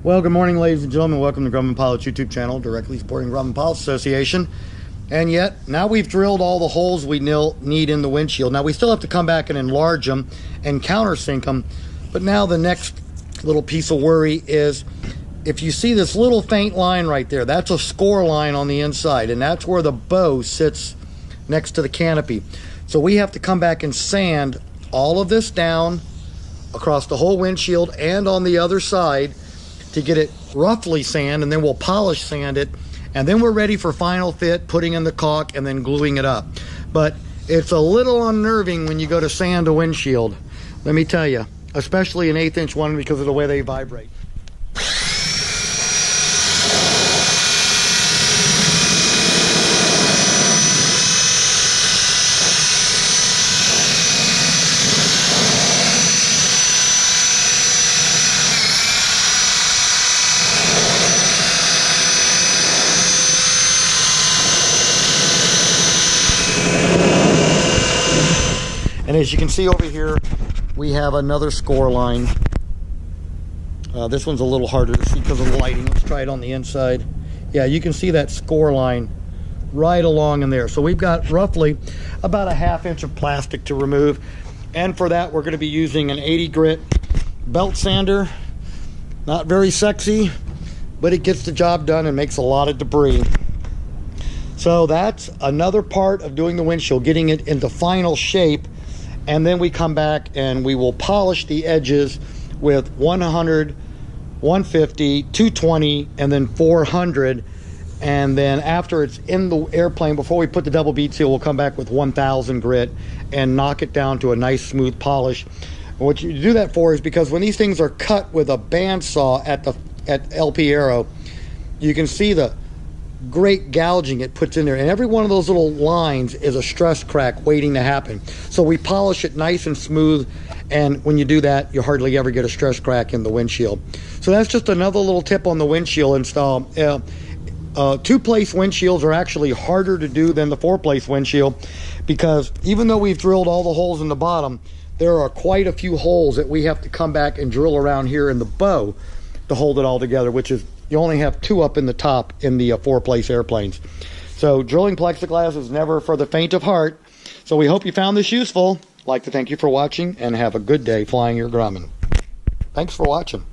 Well, good morning, ladies and gentlemen. Welcome to Grumman Pilots YouTube channel, directly supporting Grumman Pilots Association. And yet, now we've drilled all the holes we need in the windshield. Now, we still have to come back and enlarge them and countersink them. But now the next little piece of worry is, if you see this little faint line right there, that's a score line on the inside, and that's where the bow sits next to the canopy. So we have to come back and sand all of this down across the whole windshield and on the other side to get it roughly sand, and then we'll polish sand it, and then we're ready for final fit, putting in the caulk and then gluing it up. But it's a little unnerving when you go to sand a windshield, let me tell you, especially an 1/8" one, because of the way they vibrate. And as you can see over here, we have another score line. This one's a little harder to see because of the lighting. Let's try it on the inside. Yeah, you can see that score line right along in there. So we've got roughly about a 1/2 inch of plastic to remove. And for that, we're going to be using an 80 grit belt sander. Not very sexy, but it gets the job done and makes a lot of debris. So that's another part of doing the windshield, getting it into final shape. And then we come back and we will polish the edges with 100, 150, 220, and then 400. And then after it's in the airplane, before we put the double bead seal, we'll come back with 1000 grit and knock it down to a nice smooth polish. And what you do that for is because when these things are cut with a bandsaw at LP Aero, you can see the great gouging it puts in there, and every one of those little lines is a stress crack waiting to happen. So we polish it nice and smooth, and when you do that, you hardly ever get a stress crack in the windshield. So that's just another little tip on the windshield install. 2-place windshields are actually harder to do than the 4-place windshield, because even though we've drilled all the holes in the bottom, there are quite a few holes that we have to come back and drill around here in the bow to hold it all together, which is, you only have 2 up in the top in the 4-place airplanes. So drilling plexiglass is never for the faint of heart. So we hope you found this useful. I'd like to thank you for watching, and have a good day flying your Grumman. Thanks for watching.